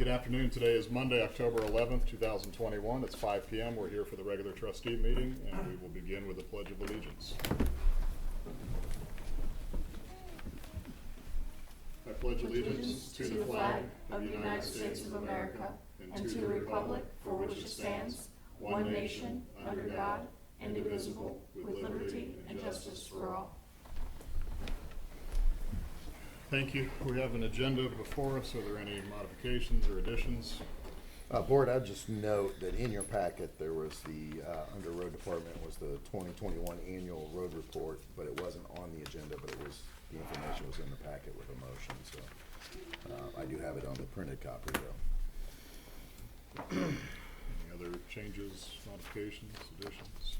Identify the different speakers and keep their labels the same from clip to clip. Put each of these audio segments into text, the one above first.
Speaker 1: Good afternoon. Today is Monday, October 11th, 2021. It's 5 p.m. We're here for the regular trustee meeting, and we will begin with the Pledge of Allegiance. I pledge allegiance to the flag of the United States of America and to the republic for which it stands, one nation, under God, indivisible, with liberty and justice for all. Thank you. We have an agenda before us. Are there any modifications or additions?
Speaker 2: Board, I'd just note that in your packet, there was the, under road department was the 2021 annual road report, but it wasn't on the agenda, but it was, the information was in the packet with a motion, so I do have it on the printed copy though.
Speaker 1: Any other changes, modifications, additions?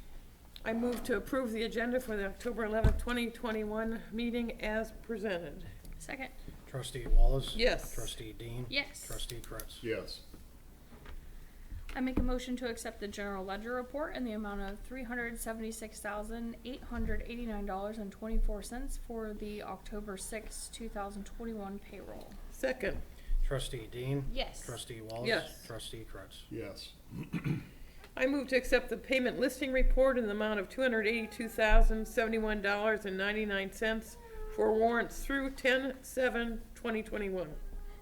Speaker 3: I move to approve the agenda for the October 11th, 2021 meeting as presented.
Speaker 4: Second.
Speaker 5: Trustee Wallace?
Speaker 3: Yes.
Speaker 5: Trustee Dean?
Speaker 4: Yes.
Speaker 5: Trustee Kretz?
Speaker 1: Yes.
Speaker 4: I make a motion to accept the general ledger report in the amount of $376,889.24 for the October 6, 2021 payroll.
Speaker 3: Second.
Speaker 5: Trustee Dean?
Speaker 4: Yes.
Speaker 5: Trustee Wallace?
Speaker 3: Yes.
Speaker 5: Trustee Kretz?
Speaker 1: Yes.
Speaker 3: I move to accept the payment listing report in the amount of $282,071.99 for warrants through 10/7/2021.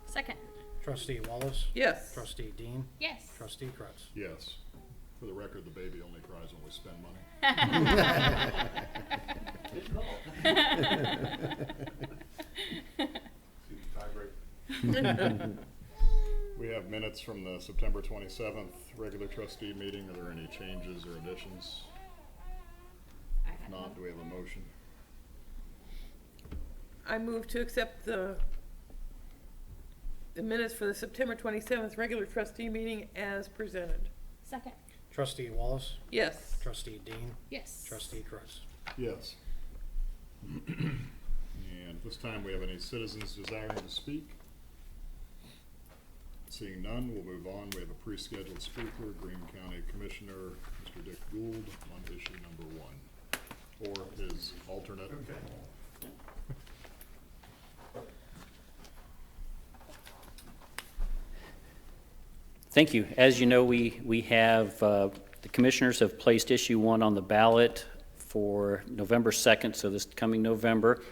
Speaker 4: Second.
Speaker 5: Trustee Wallace?
Speaker 3: Yes.
Speaker 5: Trustee Dean?
Speaker 4: Yes.
Speaker 5: Trustee Kretz?
Speaker 1: Yes. For the record, the baby only cries when we spend money. We have minutes from the September 27th regular trustee meeting. Are there any changes or additions? If not, do we have a motion?
Speaker 3: I move to accept the minutes for the September 27th regular trustee meeting as presented.
Speaker 4: Second.
Speaker 5: Trustee Wallace?
Speaker 3: Yes.
Speaker 5: Trustee Dean?
Speaker 4: Yes.
Speaker 5: Trustee Kretz?
Speaker 1: Yes. And at this time, we have any citizens desiring to speak? Seeing none, we'll move on. We have a pre-scheduled speaker, Greene County Commissioner, Mr. Dick Gould, on issue number 1, or his alternate. Okay.
Speaker 6: Thank you. As you know, we have, the commissioners have placed issue 1 on the ballot for November 2nd, so this coming November.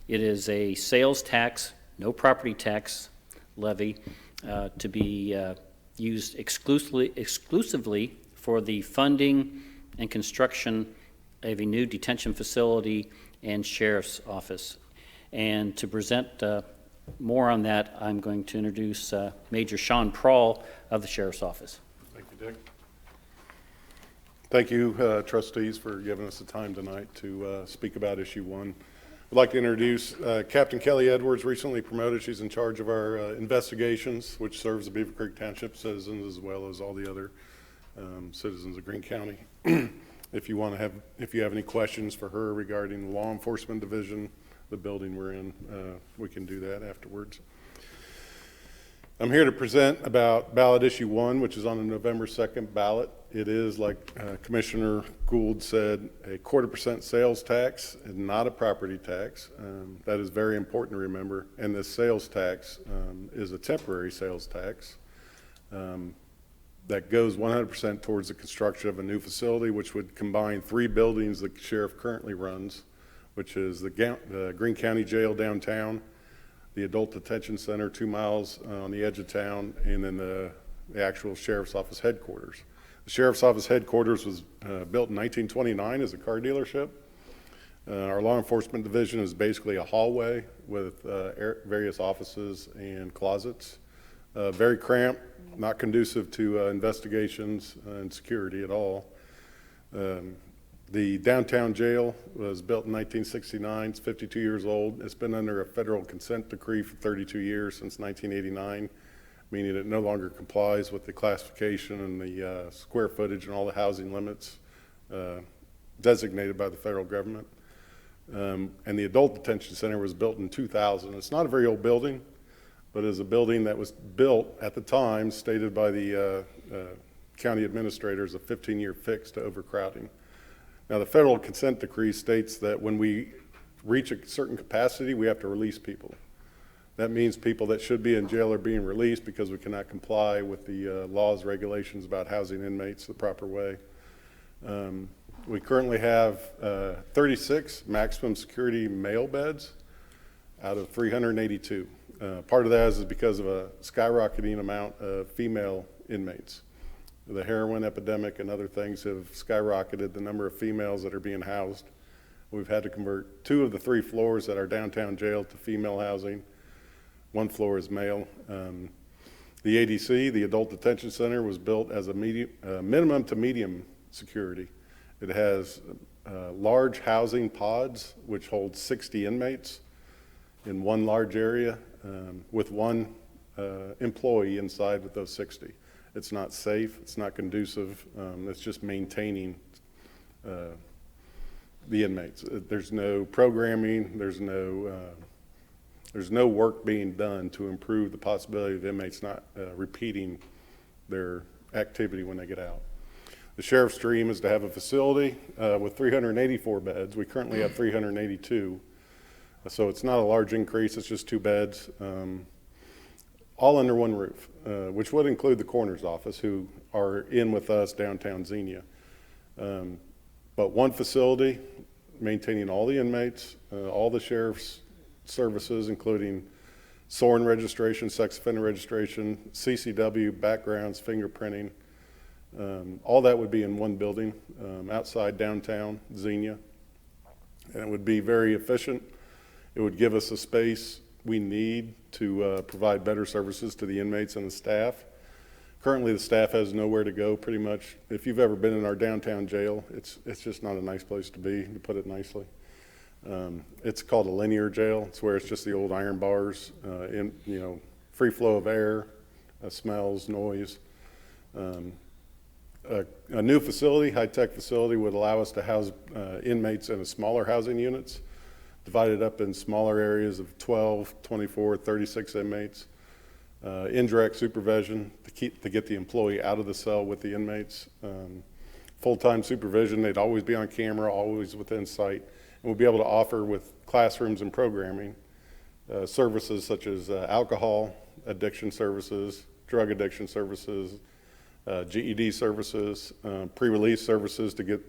Speaker 6: It is a sales tax, no property tax levy, to be used exclusively for the funding and construction of a new detention facility and sheriff's office. And to present more on that, I'm going to introduce Major Sean Prawl of the Sheriff's Office.
Speaker 7: Thank you, Dick. Thank you, trustees, for giving us the time tonight to speak about issue 1. I'd like to introduce Captain Kelly Edwards, recently promoted. She's in charge of our investigations, which serves the Beavercreek Township citizens as well as all the other citizens of Greene County. If you have any questions for her regarding the law enforcement division, the building we're in, we can do that afterwards. I'm here to present about ballot issue 1, which is on the November 2nd ballot. It is, like Commissioner Gould said, a 0.25% sales tax and not a property tax. That is very important to remember. And this sales tax is a temporary sales tax that goes 100% towards the construction of a new facility, which would combine 3 buildings the sheriff currently runs, which is the Greene County Jail downtown, the Adult Detention Center 2 miles on the edge of town, and then the actual Sheriff's Office headquarters. The Sheriff's Office headquarters was built in 1929 as a car dealership. Our law enforcement division is basically a hallway with various offices and closets. Very cramped, not conducive to investigations and security at all. The downtown jail was built in 1969. It's 52 years old. It's been under a federal consent decree for 32 years, since 1989, meaning it no longer complies with the classification and the square footage and all the housing limits designated by the federal government. And the Adult Detention Center was built in 2000. It's not a very old building, but is a building that was built at the time, stated by the county administrators, a 15-year fix to overcrowding. Now, the federal consent decree states that when we reach a certain capacity, we have to release people. That means people that should be in jail are being released because we cannot comply with the laws, regulations about housing inmates the proper way. We currently have 36 maximum security male beds out of 382. Part of that is because of a skyrocketing amount of female inmates. The heroin epidemic and other things have skyrocketed the number of females that are being housed. We've had to convert 2 of the 3 floors at our downtown jail to female housing. 1 floor is male. The ADC, the Adult Detention Center, was built as a minimum to medium security. It has large housing pods, which hold 60 inmates in one large area with 1 employee inside with those 60. It's not safe, it's not conducive, it's just maintaining the inmates. There's no programming, there's no work being done to improve the possibility of inmates not repeating their activity when they get out. The sheriff's dream is to have a facility with 384 beds. We currently have 382. So it's not a large increase, it's just 2 beds, all under 1 roof, which would include the coroner's office, who are in with us downtown Xenia. But 1 facility, maintaining all the inmates, all the sheriff's services, including SORN registration, sex offender registration, CCW, backgrounds, fingerprinting, all that would be in 1 building outside downtown Xenia. And it would be very efficient. It would give us the space we need to provide better services to the inmates and the staff. Currently, the staff has nowhere to go, pretty much. If you've ever been in our downtown jail, it's just not a nice place to be, to put it nicely. It's called a linear jail. It's where it's just the old iron bars, free flow of air, smells, noise. A new facility, high-tech facility, would allow us to house inmates in smaller housing units, divided up in smaller areas of 12, 24, 36 inmates. Indirect supervision to get the employee out of the cell with the inmates. Full-time supervision, they'd always be on camera, always within sight. And we'll be able to offer, with classrooms and programming, services such as alcohol addiction services, drug addiction services, GED services, pre-release services to get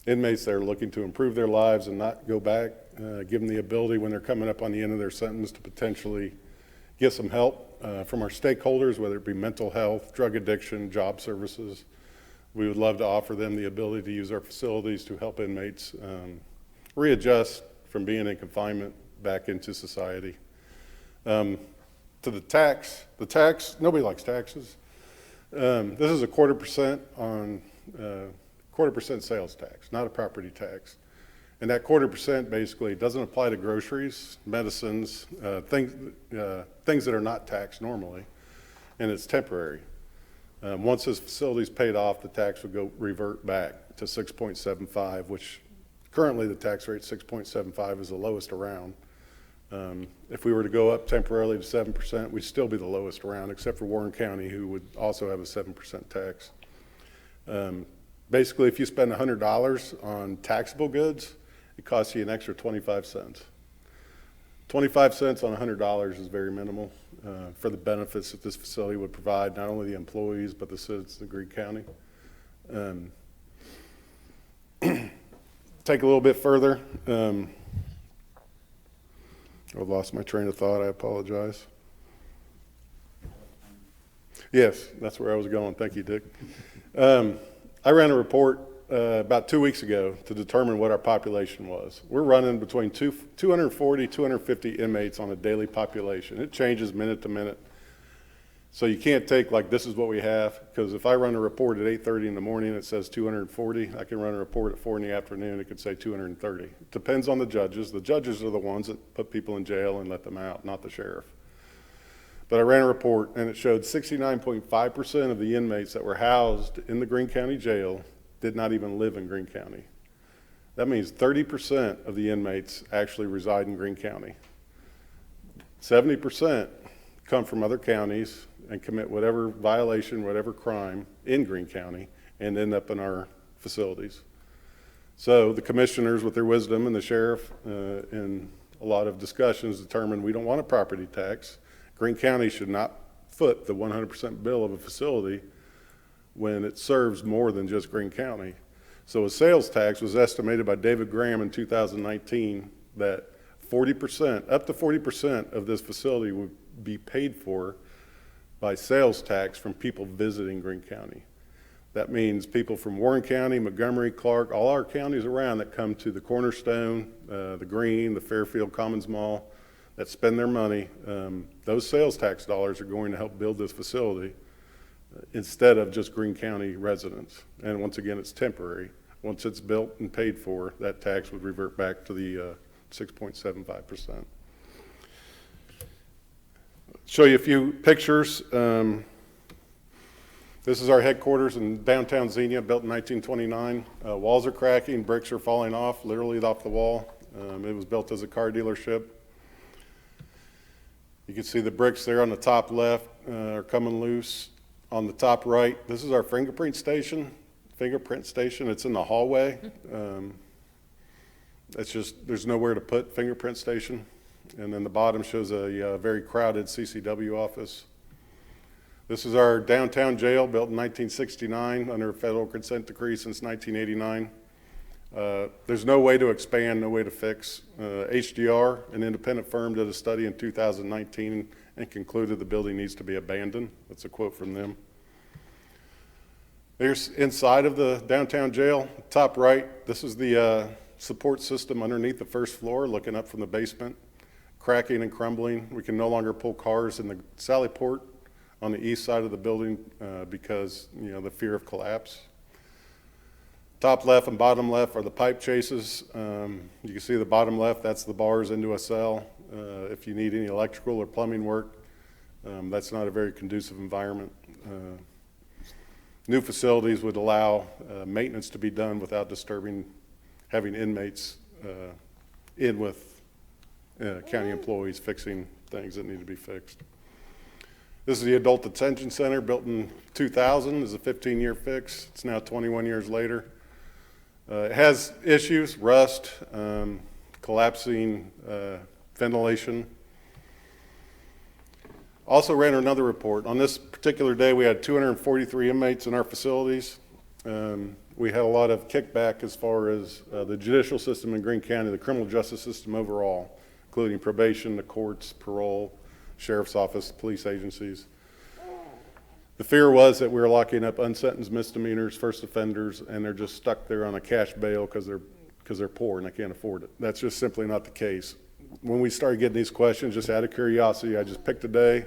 Speaker 7: inmates that are looking to improve their lives and not go back, give them the ability when they're coming up on the end of their sentence to potentially get some help from our stakeholders, whether it be mental health, drug addiction, job services. We would love to offer them the ability to use our facilities to help inmates readjust from being in confinement back into society. To the tax, nobody likes taxes. This is a 1/4% on 1/4% sales tax, not a property tax. And that 1/4% basically doesn't apply to groceries, medicines, things that are not taxed normally, and it's temporary. Once this facility is paid off, the tax would revert back to 6.75, which currently the tax rate 6.75 is the lowest around. If we were to go up temporarily to 7%, we'd still be the lowest around, except for Warren County, who would also have a 7% tax. Basically, if you spend $100 on taxable goods, it costs you an extra 25 cents. 25 cents on $100 is very minimal for the benefits that this facility would provide, not only the employees, but the citizens of Greene County. Take a little bit further. I've lost my train of thought, I apologize. Yes, that's where I was going. Thank you, Dick. I ran a report about 2 weeks ago to determine what our population was. We're running between 240, 250 inmates on a daily population. It changes minute to minute. So you can't take like this is what we have, because if I run a report at 8:30 in the morning and it says 240, I can run a report at 4 in the afternoon, it could say 230. It depends on the judges. The judges are the ones that put people in jail and let them out, not the sheriff. But I ran a report and it showed 69.5% of the inmates that were housed in the Greene County Jail did not even live in Greene County. That means 30% of the inmates actually reside in Greene County. 70% come from other counties and commit whatever violation, whatever crime in Greene County and end up in our facilities. So the commissioners, with their wisdom, and the sheriff, and a lot of discussions determined we don't want a property tax. Greene County should not foot the 100% bill of a facility when it serves more than just Greene County. So a sales tax was estimated by David Graham in 2019 that 40%, up to 40% of this facility would be paid for by sales tax from people visiting Greene County. That means people from Warren County, Montgomery, Clark, all our counties around that come to the Cornerstone, the Green, the Fairfield Commons Mall, that spend their money. Those sales tax dollars are going to help build this facility instead of just Greene County residents. And once again, it's temporary. Once it's built and paid for, that tax would revert back to the 6.75%. Show you a few pictures. This is our headquarters in downtown Xenia, built in 1929. Walls are cracking, bricks are falling off, literally off the wall. It was built as a car dealership. You can see the bricks there on the top left are coming loose. On the top right, this is our fingerprint station. It's in the hallway. It's just, there's nowhere to put fingerprint station. And then the bottom shows a very crowded CCW office. This is our downtown jail, built in 1969 under a federal consent decree since 1989. There's no way to expand, no way to fix. HDR, an independent firm, did a study in 2019 and concluded the building needs to be abandoned. That's a quote from them. There's inside of the downtown jail, top right. This is the support system underneath the first floor, looking up from the basement, cracking and crumbling. We can no longer pull cars in the Sally Port on the east side of the building because, you know, the fear of collapse. Top left and bottom left are the pipe chases. You can see the bottom left, that's the bars into a cell. If you need any electrical or plumbing work, that's not a very conducive environment. New facilities would allow maintenance to be done without disturbing having inmates in with county employees fixing things that need to be fixed. This is the Adult Detention Center, built in 2000, is a 15-year fix. It's now 21 years later. It has issues, rust, collapsing ventilation. Also ran another report. On this particular day, we had 243 inmates in our facilities. We had a lot of kickback as far as the judicial system in Greene County, the criminal justice system overall, including probation, the courts, parole, sheriff's office, police agencies. The fear was that we were locking up unsentenced misdemeanors, first offenders, and they're just stuck there on a cash bail because they're poor and they can't afford it. That's just simply not the case. When we started getting these questions, just out of curiosity, I just picked a day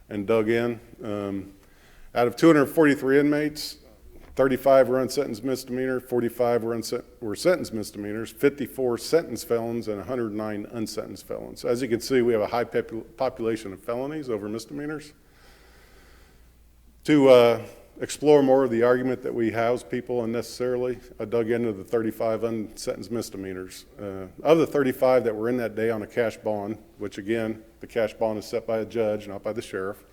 Speaker 7: and dug in. Out of 243 inmates, 35 were unsentenced misdemeanor, 45 were sentenced misdemeanors, 54 sentenced felons, and 109 unsentenced felons. As you can see, we have a high population of felonies over misdemeanors. To explore more of the argument that we house people unnecessarily, I dug into the 35 unsentenced misdemeanors. Of the 35 that were in that day on a cash bond, which again, the cash bond is set by a judge, not by the sheriff,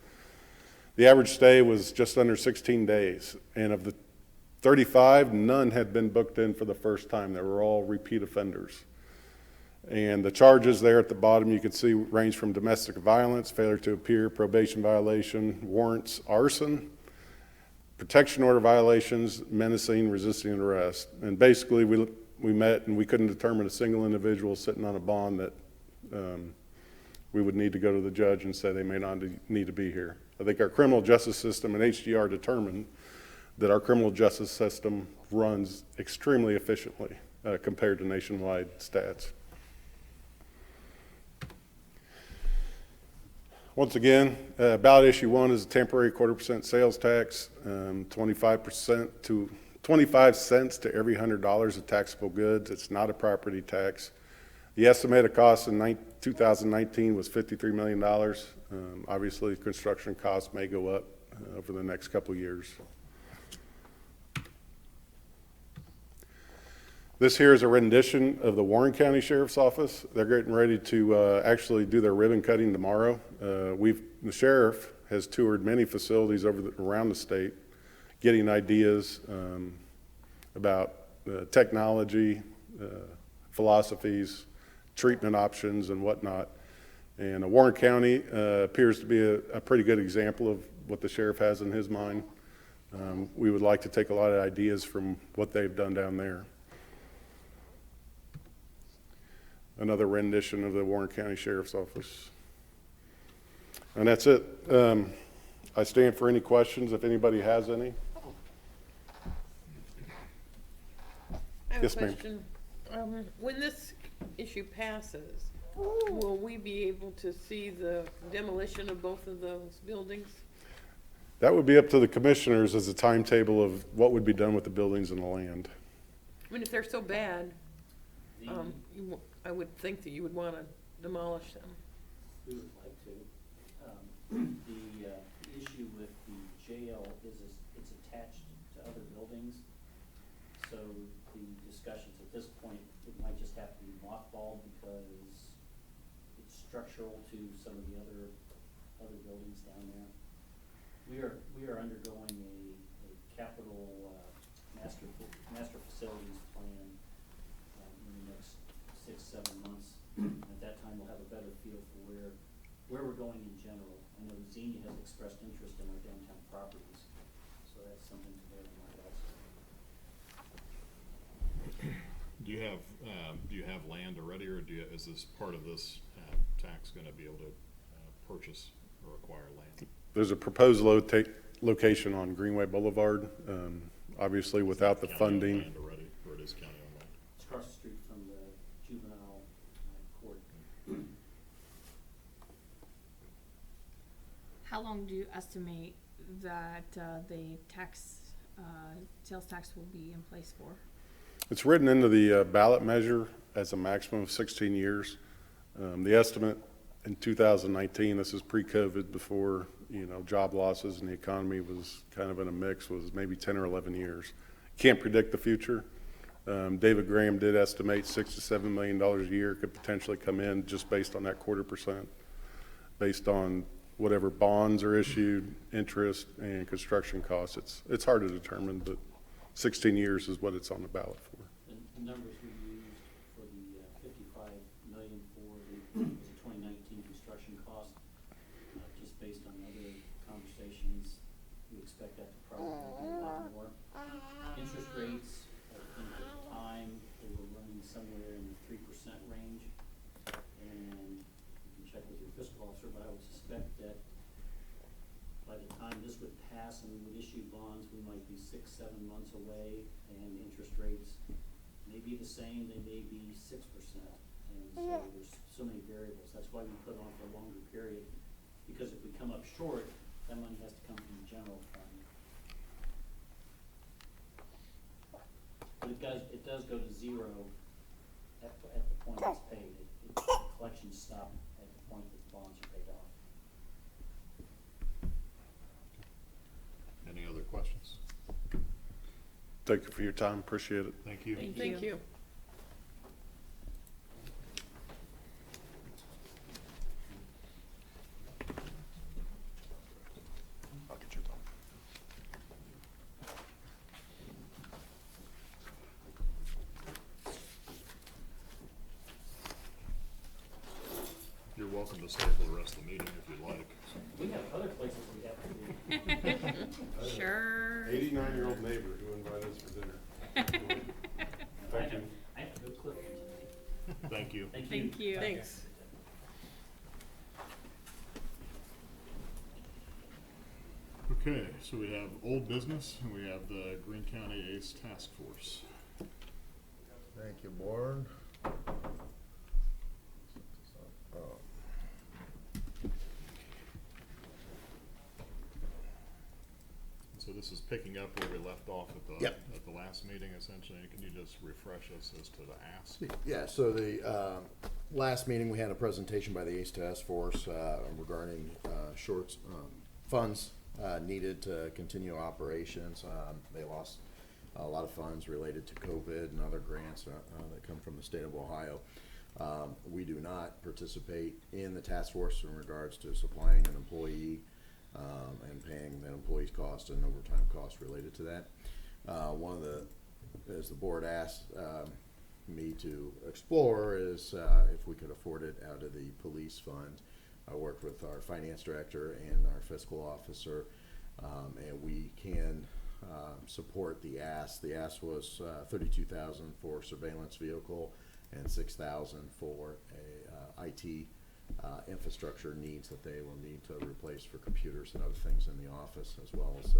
Speaker 7: the average stay was just under 16 days. And of the 35, none had been booked in for the first time. They were all repeat offenders. And the charges there at the bottom you can see range from domestic violence, failure to appear, probation violation, warrants, arson, protection order violations, menacing, resisting arrest. And basically we met and we couldn't determine a single individual sitting on a bond that we would need to go to the judge and say they may not need to be here. I think our criminal justice system and HDR determined that our criminal justice system runs extremely efficiently compared to nationwide stats. Once again, ballot issue 1 is a temporary 1/4% sales tax, 25 cents to every $100 of taxable goods. It's not a property tax. The estimated cost in 2019 was $53 million. Obviously, construction costs may go up over the next couple years. This here is a rendition of the Warren County Sheriff's Office. They're getting ready to actually do their ribbon cutting tomorrow. The sheriff has toured many facilities around the state, getting ideas about technology, philosophies, treatment options and whatnot. And Warren County appears to be a pretty good example of what the sheriff has in his mind. We would like to take a lot of ideas from what they've done down there. Another rendition of the Warren County Sheriff's Office. And that's it. I stand for any questions if anybody has any.
Speaker 3: I have
Speaker 7: Yes,
Speaker 3: a
Speaker 7: ma'am.
Speaker 3: question. When this issue passes, will we be able to see the demolition of both of those buildings?
Speaker 7: That would be up to the commissioners as a timetable of what would be done with the buildings and the land.
Speaker 3: I mean, if they're so bad, I would think that you would want to demolish them.
Speaker 6: We would like to. The issue with the jail is it's attached to other buildings. So the discussions at this point, it might just have to be mothballed because it's structural to some of the other buildings down there. We are undergoing a capital master facilities plan in the next 6-7 months. At that time, we'll have a better feel for where we're going in general. I know Xenia has expressed interest in our downtown properties, so that's something to bear in mind also.
Speaker 8: Do you have land already, or is this part of this tax going to be able to purchase or acquire land?
Speaker 7: There's a proposed location on Greenway Boulevard, obviously without the
Speaker 8: County-owned
Speaker 7: funding.
Speaker 8: land already, or it is county-owned land?
Speaker 6: It's across the street from the juvenile court.
Speaker 4: How long do you estimate that the sales tax will be in place for?
Speaker 7: It's written into the ballot measure as a maximum of 16 years. The estimate in 2019, this is pre-COVID, before, job losses and the economy was kind of in a mix, was maybe 10 or 11 years. Can't predict the future. David Graham did estimate $6 to $7 million a year could potentially come in just based on that 0.25%, based on whatever bonds are issued, interest, and construction costs. It's hard to determine, but 16 years is what it's on the ballot for.
Speaker 6: The numbers we used for the $55 million for the 2019 construction cost, just based on other conversations, we expect that to probably be a lot more. Interest rates, I think at the time, they were running somewhere in the 3% range. And you can check with your fiscal officer, but I would suspect that by the time this would pass and we would issue bonds, we might be 6-7 months away, and interest rates may be the same, they may be 6%. And so there's so many variables. That's why we put on for a longer period, because if we come up short, that money has to come from the general fund. But it does go to zero at the point it's paid. Collections stop at the point that the bonds are paid off.
Speaker 8: Any other questions?
Speaker 7: Thank you for your time, appreciate it.
Speaker 8: Thank you.
Speaker 3: Thank you.
Speaker 2: I'll get your thumb.
Speaker 8: You're welcome to stay for the rest of the meeting if you'd like.
Speaker 6: We have other places we have to be.
Speaker 4: Sure.
Speaker 7: 89-year-old neighbor who invited us for dinner. Thank you.
Speaker 6: I have to go clip tonight.
Speaker 8: Thank you.
Speaker 6: Thank you.
Speaker 4: Thank you.
Speaker 3: Thanks.
Speaker 8: Okay, so we have old business, and we have the Greene County ACE Task Force.
Speaker 2: Thank you, Board.
Speaker 8: So this is picking up where we left off at
Speaker 2: Yep.
Speaker 8: the last meeting, essentially. Can you just refresh us as to the ask?
Speaker 2: Yeah, so the last meeting, we had a presentation by the ACE Task Force regarding funds needed to continue operations. They lost a lot of funds related to COVID and other grants that come from the state of Ohio. We do not participate in the task force in regards to supplying an employee and paying that employee's cost and overtime costs related to that. As the board asked me need to explore is if we could afford it out of the police fund. I worked with our finance director and our fiscal officer, and we can support the ask. The ask was $32,000 for surveillance vehicle and $6,000 for a IT infrastructure needs that they will need to replace for computers and other things in the office, as well as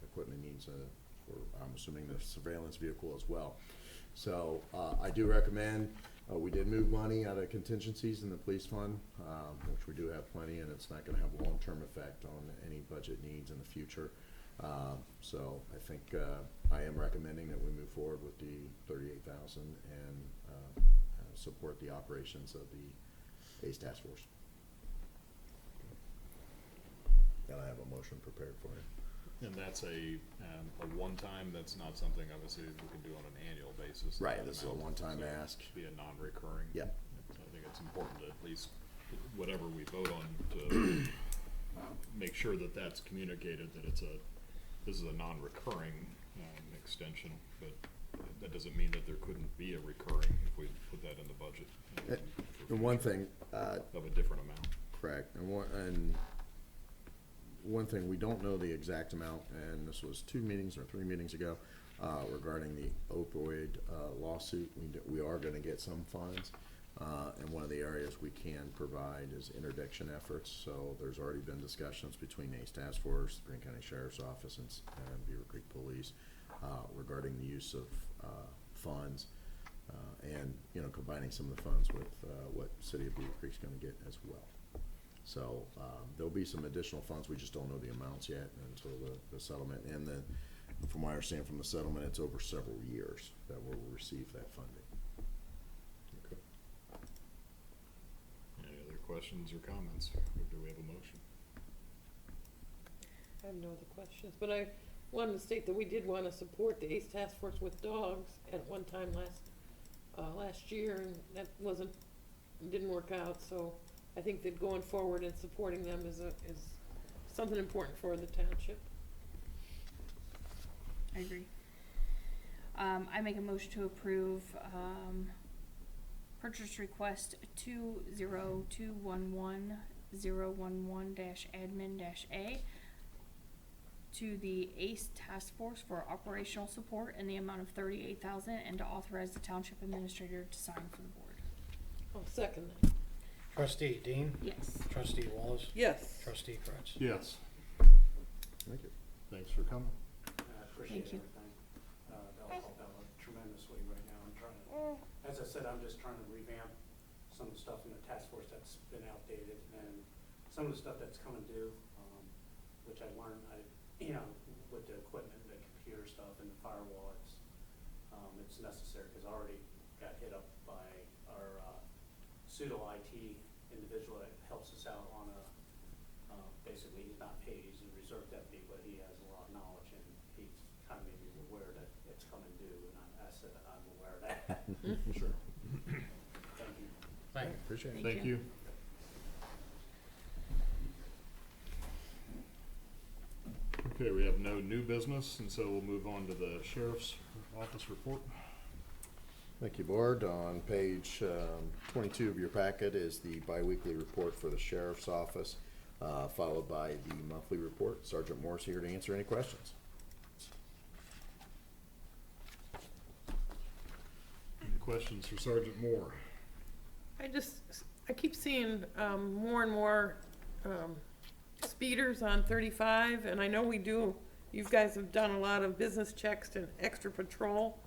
Speaker 2: equipment needs for, I'm assuming, the surveillance vehicle as well. So I do recommend, we did move money out of contingencies in the police fund, which we do have plenty, and it's not going to have a long-term effect on any budget needs in the future. So I think I am recommending that we move forward with the $38,000 and support the operations of the ACE Task Force. And I have a motion prepared for you.
Speaker 8: And that's a one-time, that's not something obviously we can do on an annual basis.
Speaker 2: Right,
Speaker 8: That
Speaker 2: this is a
Speaker 8: amount,
Speaker 2: one-time
Speaker 8: so
Speaker 2: ask.
Speaker 8: it should be a non-recurring.
Speaker 2: Yep.
Speaker 8: So I think it's important to at least, whatever we vote on, to make sure that that's communicated, that it's this is a non-recurring extension, but that doesn't mean that there couldn't be a recurring if we put that in the budget.
Speaker 2: And one thing,
Speaker 8: Of a different amount.
Speaker 2: correct, and one thing, we don't know the exact amount, and this was 2 meetings or 3 meetings ago, regarding the opioid lawsuit. We are gonna get some funds, and one of the areas we can provide is interdiction efforts. So there's already been discussions between ACE Task Force, Green County Sheriff's Office, and Beavercreek Police regarding the use of funds, and, combining some of the funds with what City of Beavercreek's gonna get as well. So there'll be some additional funds, we just don't know the amounts yet until the settlement. And then, from what I understand from the settlement, it's over several years that we'll receive that funding.
Speaker 8: Okay. Any other questions or comments? Or do we have a motion?
Speaker 3: I have no other questions, but I wanted to state that we did want to support the ACE Task Force with dogs at one time last year, and that didn't work out, so I think that going forward and supporting them is something important for the township.
Speaker 4: I agree. I make a motion to approve, purchase request 20211-011-admin-A to the ACE Task Force for operational support in the amount of $38,000, and to authorize the township administrator to sign for the board.
Speaker 3: I'll second that.
Speaker 5: Trustee Dean?
Speaker 4: Yes.
Speaker 5: Trustee Wallace?
Speaker 3: Yes.
Speaker 5: Trustee Kretz?
Speaker 8: Yes.
Speaker 2: Thank you.
Speaker 8: Thanks for coming.
Speaker 9: I appreciate
Speaker 4: Thank you.
Speaker 9: everything. That'll help out tremendously right now. I'm trying to, as I said, I'm just trying to revamp some of the stuff in the task force that's been outdated, and some of the stuff that's coming due, which I learned, with the equipment, the computer stuff and the firewall, it's necessary, because I already got hit up by our pseudo IT individual that helps us out on basically he's not paid, he's a reserve deputy, but he has a lot of knowledge, and he kind of made me aware that it's coming due, and I said that I'm aware of that.
Speaker 2: Sure.
Speaker 9: Thank you.
Speaker 5: Thank you.
Speaker 2: Appreciate it.
Speaker 3: Thank you.
Speaker 8: Okay, we have no new business, and so we'll move on to the sheriff's office report.
Speaker 2: Thank you, Board. On page 22 of your packet is the biweekly report for the Sheriff's Office, followed by the monthly report. Sergeant Moore's here to answer any questions.
Speaker 8: Any questions for Sergeant Moore?
Speaker 3: I keep seeing more and more speeders on 35, and I know you guys have done a lot of business checks and extra patrol,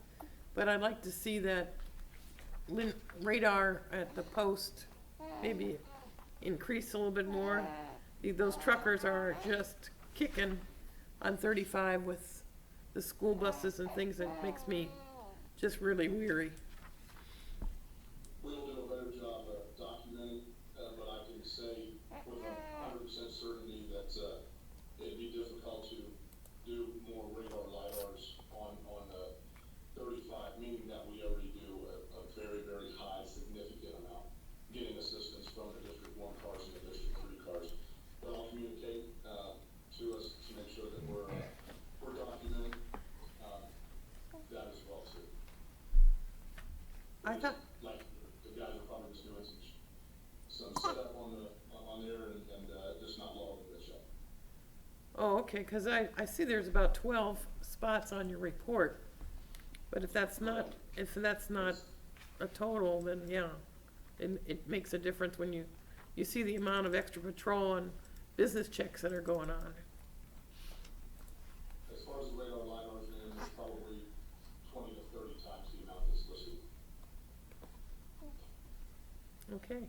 Speaker 3: but I'd like to see that radar at the post maybe increase a little bit more. Those truckers are just kicking on 35 with the school buses and things that makes me just really weary.
Speaker 10: We'll do a better job of documenting, but I can say with 100% certainty that it'd be difficult to do more radar lidars on 35, meaning that we already do a very, very high, significant amount, getting assistance from the District 1 cars and the District 3 cars. But I'll communicate to us to make sure that we're documenting that as well too.
Speaker 3: I thought,
Speaker 10: Like, the guys are probably just doing some setup on there and just not logging the check.
Speaker 3: oh, okay, cause I see there's about 12 spots on your report. But if that's not a total, then yeah, it makes a difference when you see the amount of extra patrol and business checks that are going on.
Speaker 10: As far as the radar LiDARs, man, there's probably 20 to 30 times the amount that's listed.
Speaker 3: Okay,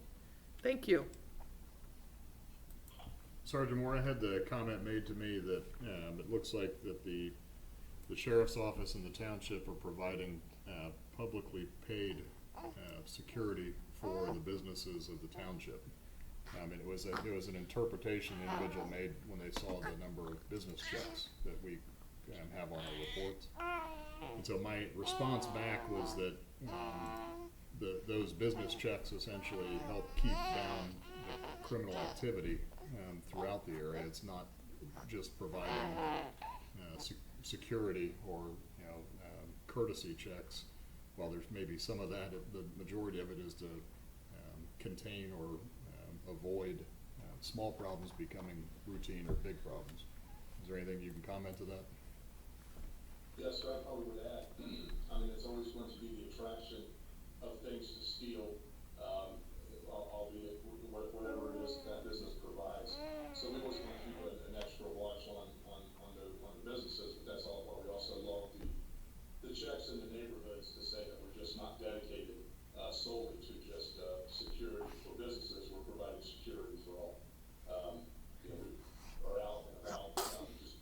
Speaker 3: thank you.
Speaker 8: Sergeant Moore, I had the comment made to me that it looks like that the sheriff's office and the township are providing publicly paid security for the businesses of the township. I mean, it was an interpretation the individual made when they saw the number of business checks that we have on our reports. And so my response back was that those business checks essentially help keep down the criminal activity throughout the area. It's not just providing security or courtesy checks. While there's maybe some of that, the majority of it is to contain or avoid small problems becoming routine or big problems. Is there anything you can comment to that?
Speaker 10: Yes, sir, I probably would add, I mean, it's always going to be the attraction of things to steal, albeit whatever it is that business provides. So we always want to keep an extra watch on the businesses, but that's all why we also log the checks in the neighborhoods to say that we're just not dedicated solely to just security for businesses. We're providing security for all. We are out and about, just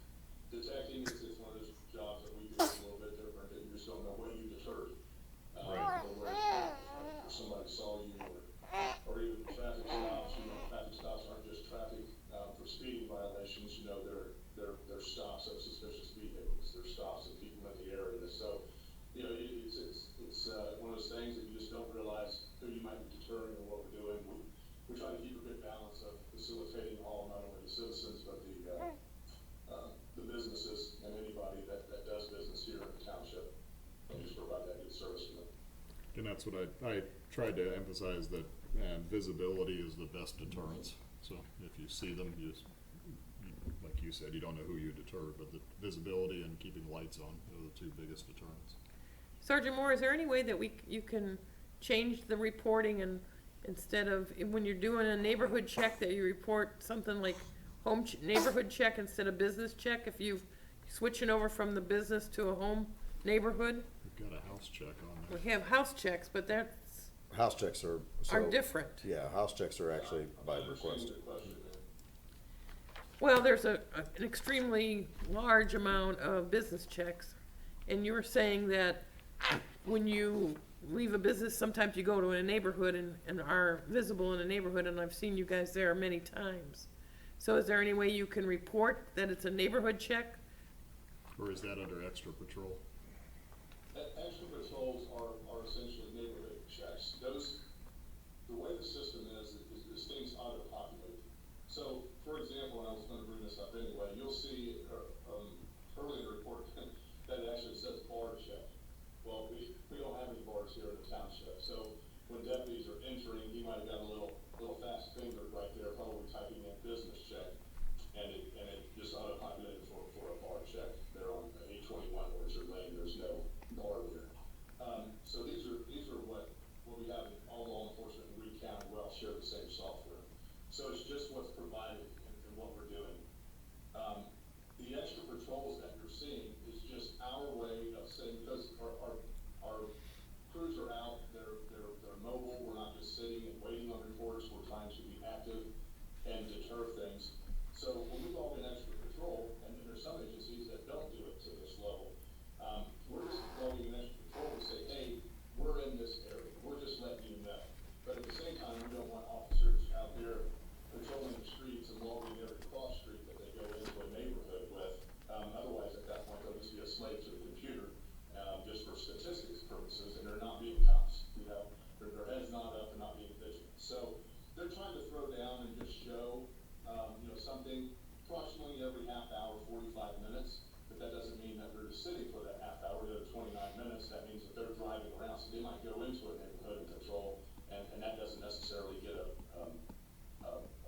Speaker 10: detecting. It's one of those jobs that we do a little bit different, that you just don't know what you deterred.
Speaker 8: Right.
Speaker 10: Or where somebody saw you, or even traffic stops. Traffic stops aren't just traffic for speeding violations. They're stops of suspicious vehicles. They're stops of people in the area. So, it's one of those things that you just don't realize who you might be deterring or what we're doing. We try to keep a good balance of facilitating all, not only the citizens, but the businesses and anybody that does business here in the township. And just provide that good service for them.
Speaker 8: And that's what I tried to emphasize, that visibility is the best deterrence. So if you see them, like you said, you don't know who you deterred, but the visibility and keeping lights on are the two biggest deterrents.
Speaker 3: Sergeant Moore, is there any way that you can change the reporting, and instead of, when you're doing a neighborhood check, that you report something like neighborhood check instead of business check, if you're switching over from the business to a home neighborhood?
Speaker 8: We've got a house check on there.
Speaker 3: We have house checks, but that's,
Speaker 2: House checks are.
Speaker 3: different.
Speaker 2: Yeah, house checks are actually by
Speaker 10: I understand
Speaker 2: request.
Speaker 10: your question, man.
Speaker 3: Well, there's an extremely large amount of business checks, and you're saying that when you leave a business, sometimes you go to a neighborhood and are visible in a neighborhood, and I've seen you guys there many times. So is there any way you can report that it's a neighborhood check?
Speaker 8: Or is that under extra patrol?
Speaker 10: Extra patrols are essentially neighborhood checks. The way the system is things auto-populate. So, for example, and I was going to bring this up anyway, you'll see early in the report that it actually says bar check. Well, we don't have any bars here in the township. So when deputies are entering, he might have got a little fast finger right there, probably typing in business check, and it just auto-populated for a bar check. They're on 821 Orchard Lane. There's no bar there. So these are what we have in all law enforcement in Reed County. We all share the same software. So it's just what's provided and what we're doing. The extra patrols that you're seeing is just our way of saying, because our crews are out, they're mobile. We're not just sitting and waiting on reports. We're trying to be active and deter things. So when we log in extra patrol, and there's some agencies that don't do it to this level, we're just logging in extra patrol and say, hey, we're in this and that doesn't necessarily get a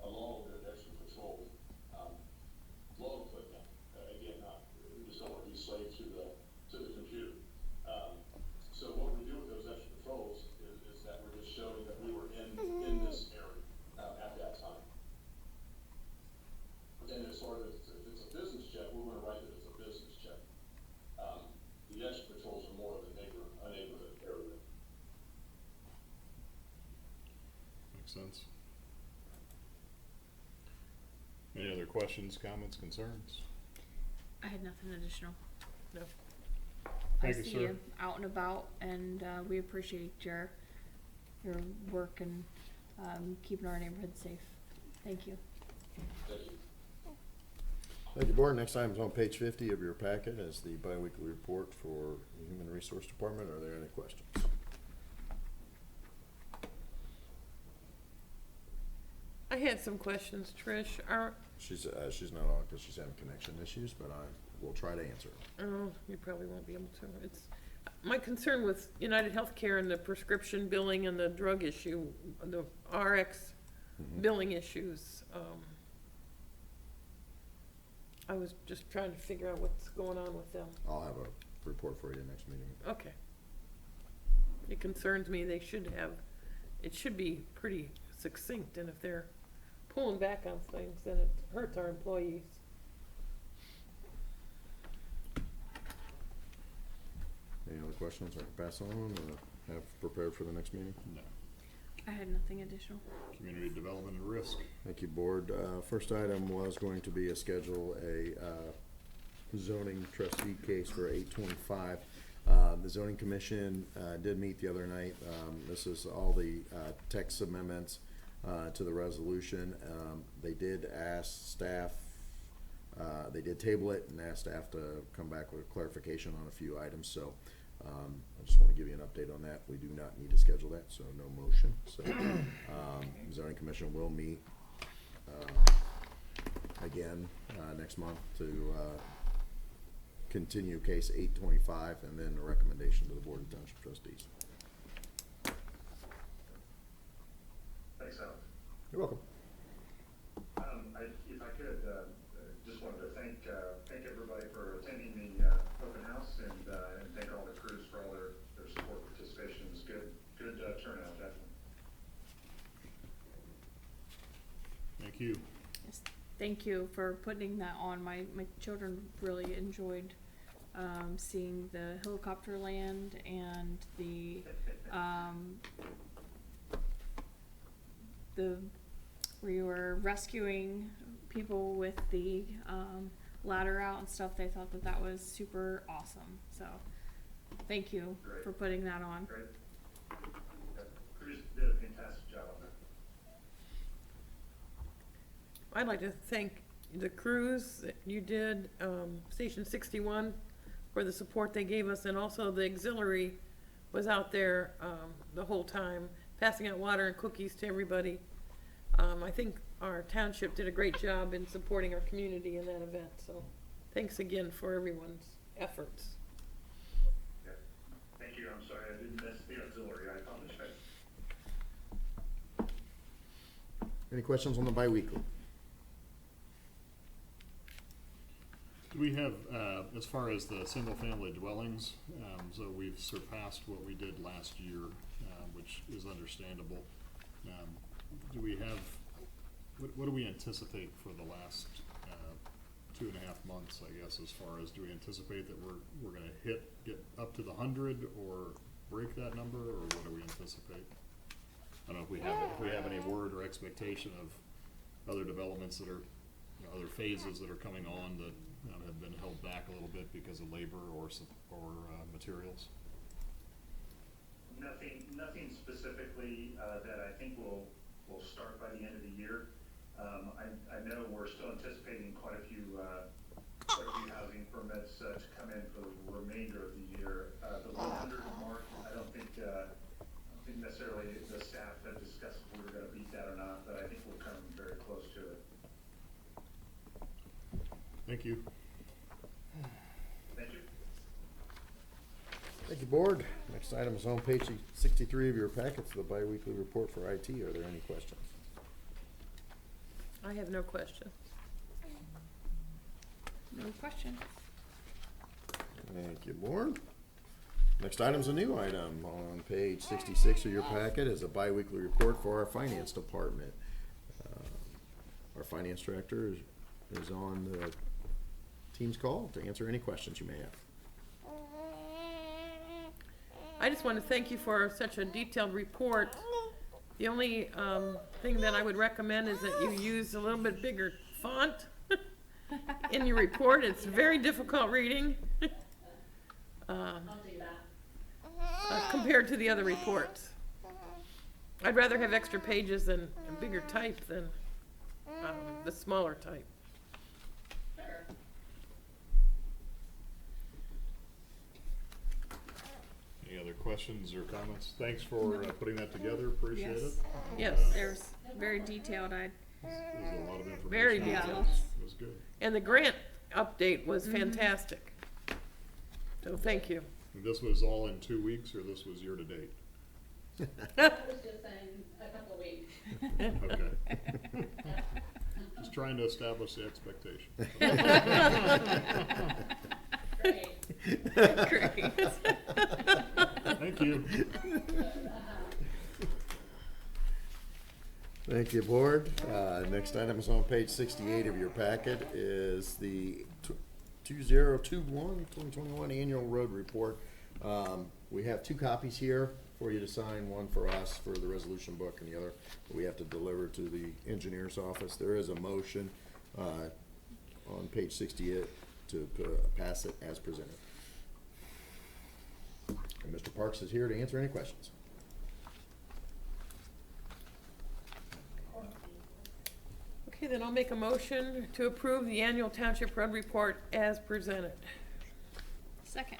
Speaker 10: little bit of extra patrol, law equipment. Again, we just don't want to be slave to the computer. So what we do with those extra patrols is that we're just showing that we were in this area at that time. And as far as if it's a business check, we're going to write that it's a business check. The extra patrols are more of a neighborhood area.
Speaker 8: Makes sense. Any other questions, comments, concerns?
Speaker 4: I had nothing additional.
Speaker 3: No.
Speaker 8: Thank you,
Speaker 4: I see
Speaker 8: sir.
Speaker 4: you out and about, and we appreciate your work and keeping our neighborhood safe. Thank you.
Speaker 10: Thank you.
Speaker 2: Thank you, Board. Next item is on page 50 of your packet is the biweekly report for the Human Resource Department. Are there any questions?
Speaker 3: I had some questions, Trish.
Speaker 2: She's not on because she's having connection issues, but I will try to answer them.
Speaker 3: Oh, you probably won't be able to. It's my concern with United Healthcare and the prescription billing and the drug issue, the RX billing issues. I was just trying to figure out what's going on with them.
Speaker 2: I'll have a report for you next meeting.
Speaker 3: Okay. It concerns me. It should be pretty succinct, and if they're pulling back on things, then it hurts our employees.
Speaker 2: Any other questions I can pass on or have prepared for the next meeting?
Speaker 8: No.
Speaker 4: I had nothing additional.
Speaker 8: Community development and risk.
Speaker 2: Thank you, Board. First item was going to be schedule a zoning trustee case for 825. The zoning commission did meet the other night. This is all the text amendments to the resolution. They did ask staff, they did table it and asked staff to come back with clarification on a few items. So I just want to give you an update on that. We do not need to schedule that, so no motion. So zoning commission will meet again next month to continue case 825 and then a recommendation to the Board of Township Trustees.
Speaker 11: Thanks, Alex.
Speaker 2: You're welcome.
Speaker 11: If I could, just wanted to thank everybody for attending the open house and thank all the crews for all their support participation. It was good turnout, definitely.
Speaker 8: Thank you.
Speaker 4: Yes, thank you for putting that on. My children really enjoyed seeing the helicopter land and the where you were rescuing people with the ladder out and stuff. They thought that was super awesome. So thank you
Speaker 11: Great.
Speaker 4: for putting that on.
Speaker 11: Great. Yeah, crews did a fantastic job on that.
Speaker 3: I'd like to thank the crews that you did, Station 61, for the support they gave us, and also the auxiliary was out there the whole time, passing out water and cookies to everybody. I think our township did a great job in supporting our community in that event, so thanks again for everyone's efforts.
Speaker 11: Yeah. Thank you. I'm sorry I didn't miss the auxiliary. I apologize.
Speaker 2: Any questions on the biweekly?
Speaker 8: Do we have, as far as the single-family dwellings, so we've surpassed what we did last year, which is understandable. Do we have, what do we anticipate for the last 2.5 months, I guess, as far as, do we anticipate that we're gonna get up to the 100 or break that number, or what do we anticipate? I don't know if we have any word or expectation of other developments that are, other phases that are coming on that have been held back a little bit because of labor or materials.
Speaker 11: Nothing specifically that I think will start by the end of the year. I know we're still anticipating quite a few housing permits to come in for the remainder of the year. The 100 mark, I don't think necessarily the staff have discussed if we're going to beat that or not, but I think we'll come very close to it.
Speaker 8: Thank you.
Speaker 11: Thank you.
Speaker 2: Thank Thank you, Board. Next item is on page 63 of your packets, the biweekly report for IT. Are there any questions?
Speaker 3: I have no question.
Speaker 4: No question.
Speaker 2: Thank you, Board. Next item's a new item. On page 66 of your packet is a biweekly report for our finance department. Our finance director is on the team's call to answer any questions you may have.
Speaker 3: I just want to thank you for such a detailed report. The only thing that I would recommend is that you use a little bit bigger font in your report. It's very difficult reading compared to the other reports. I'd rather have extra pages and bigger type than the smaller type.
Speaker 8: Any other questions or comments? Thanks for putting that together, appreciate it.
Speaker 3: Yes.
Speaker 4: There's very detailed.
Speaker 8: There's a lot of information.
Speaker 3: Very
Speaker 8: on there.
Speaker 4: detailed.
Speaker 8: It was good.
Speaker 3: And the grant update was fantastic. So thank you.
Speaker 8: And this was all in 2 weeks, or this was year-to-date?
Speaker 1: I was just saying a couple of weeks.
Speaker 8: Okay. Just trying to establish the expectation.
Speaker 1: Great.
Speaker 4: Great.
Speaker 8: Thank you.
Speaker 2: Thank you, Board. Next item is on page 68 of your packet is the 2021 annual road report. We have 2 copies here for you to sign, one for us for the resolution book and the other we have to deliver to the engineer's office. There is a motion on page 68 to pass it as presented. And Mr. Parks is here to answer any questions.
Speaker 3: Okay, then I'll make a motion to approve the annual township road report as presented.
Speaker 4: Second.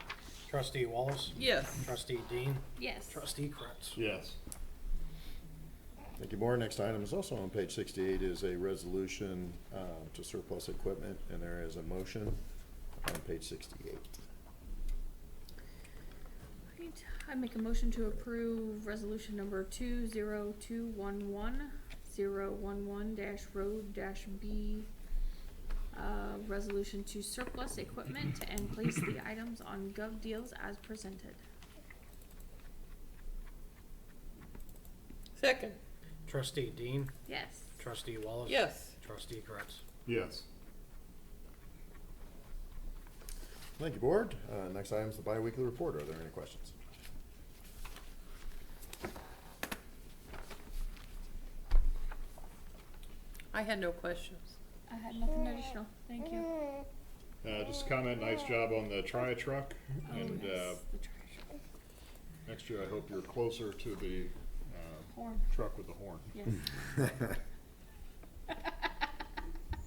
Speaker 5: Trustee Wallace?
Speaker 3: Yes.
Speaker 5: Trustee Dean?
Speaker 4: Yes.
Speaker 5: Trustee Kretz?
Speaker 8: Yes.
Speaker 2: Thank you, Board. Next item is also on page 68 is a resolution to surplus equipment, and there is a motion on page 68.
Speaker 4: Right. I make a motion to approve resolution number 20211-011-road-B, resolution to surplus equipment and place the items on Gov Deals as presented.
Speaker 3: Second.
Speaker 5: Trustee Dean?
Speaker 4: Yes.
Speaker 5: Trustee Wallace?
Speaker 3: Yes.
Speaker 5: Trustee Kretz?
Speaker 8: Yes.
Speaker 2: Thank you, Board. Next item is the biweekly report. Are there any questions?
Speaker 3: I had no questions.
Speaker 4: I had nothing additional. Thank you.
Speaker 8: Just a comment, nice job on the tri-truck, and
Speaker 4: Yes, the trash.
Speaker 8: next year I hope you're closer to the
Speaker 4: Horn.
Speaker 8: truck with the horn.
Speaker 4: Yes.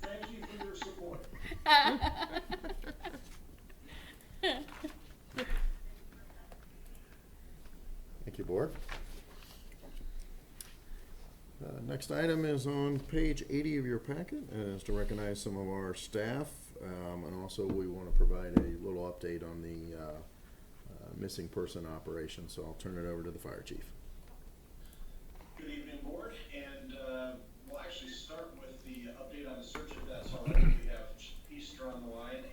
Speaker 10: Thank you for your support.
Speaker 2: Thank you, Board. Next item is on page 80 of your packet, is to recognize some of our staff, and also we want to provide a little update on the missing person operation, so I'll turn it over to the fire chief.
Speaker 10: Good evening, Board, and we'll actually start with the update on the search, if that's all right. We have Easter on the line, and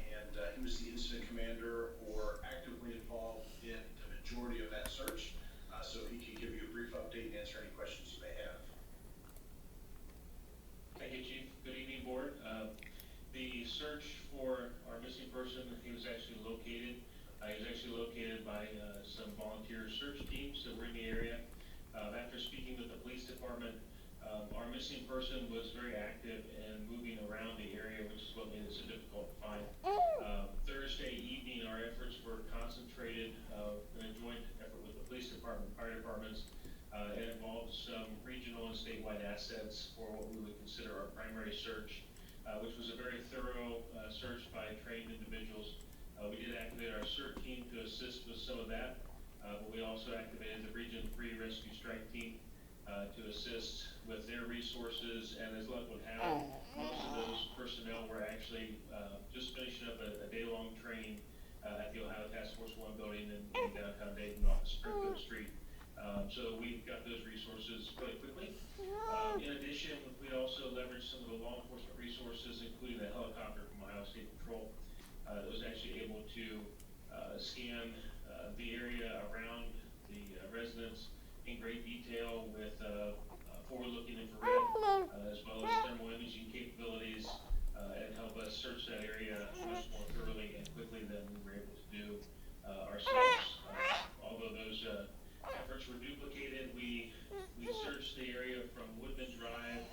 Speaker 10: he was the incident commander or actively involved in the majority of that search, so he can give you a brief update and answer any questions you may have.
Speaker 12: Thank you, Chief. Good evening, Board. The search for our missing person, he was actually located by some volunteer search teams that were in the area. After speaking with the police department, our missing person was very active and moving around the area, which is what made it so difficult to find. Thursday evening, our efforts were concentrated in a joint effort with the police department, fire departments. It involved some regional and statewide assets for what we would consider our primary search, which was a very thorough search by trained individuals. We did activate our CERT team to assist with some of that, but we also activated the Region 3 Rescue Strike Team to assist with their resources, and as luck would have it, most of those personnel were actually just finishing up a day-long training at the Ohio Task Force 1 building in downtown Dayton off of Springfield Street. So we got those resources really quickly. In addition, we also leveraged some of the law enforcement resources, including the helicopter from Ohio State Patrol that was actually able to scan the area around the residents in great detail with forward-looking infrared, as well as thermal imaging capabilities, and help us search that area much more thoroughly and quickly than we were able to do ourselves. Although those efforts were duplicated, we searched the area from Woodman Drive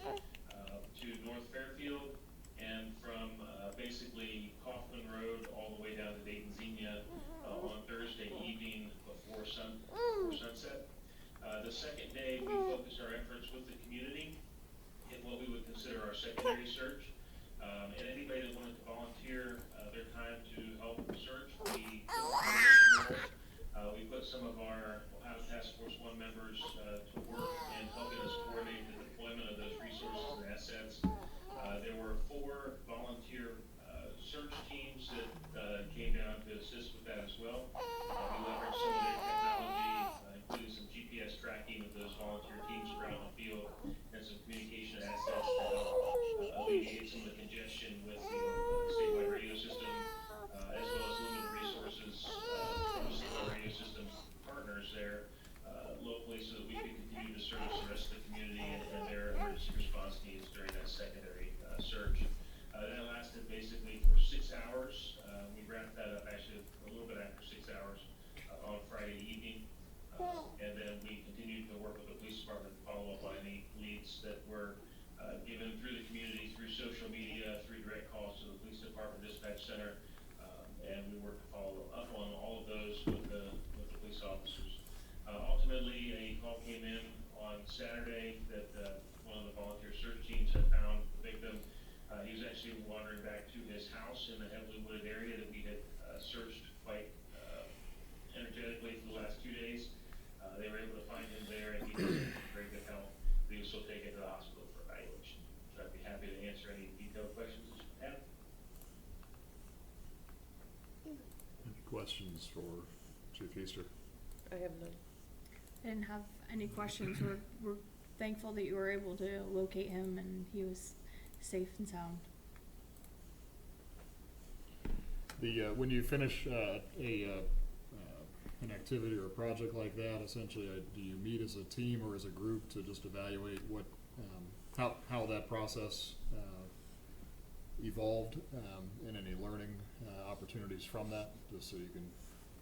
Speaker 12: to North Fairfield, and from basically Kaufman Road all the way down to Dayton Xenia on Thursday evening before sunset. The second day, we focused our efforts with the community in what we would consider our secondary search. And anybody that wanted to volunteer their time to help search, we put some of our Ohio Task Force 1 members to work in helping us coordinate the deployment of those resources and assets. There were 4 volunteer search teams that came down to assist with that as well. We leveraged some of their technology, including some GPS tracking of those volunteer teams around the field and some communication assets to help alleviate some of the congestion with the statewide radio system, as well as limited resources from the statewide radio system partners there locally, so that we could continue to service the rest of the community and their emergency response needs during that secondary search. That lasted basically for 6 hours. We wrapped that up actually a little bit after 6 hours on Friday evening. And then we continued to work with the police department to follow up on any leads that were given through the community, through social media, through direct calls to the police department dispatch center. And we worked to follow up on all of those with the police officers. Ultimately, a call came in on Saturday that one of the volunteer search teams had found the victim. He was actually wandering back to his house in the heavily wooded area that we had searched quite energetically for the last 2 days. They were able to find him there, and he was in very good health. He was still taken to the hospital for evaluation. So I'd be happy to answer any detailed questions that you have.
Speaker 8: Any questions for Chief Easter?
Speaker 3: I have none.
Speaker 4: I didn't have any questions. We're thankful that you were able to locate him and he was safe and sound.
Speaker 8: When you finish an activity or a project like that, essentially, do you meet as a team or as a group to just evaluate what how that process evolved and any learning opportunities from that, just so you can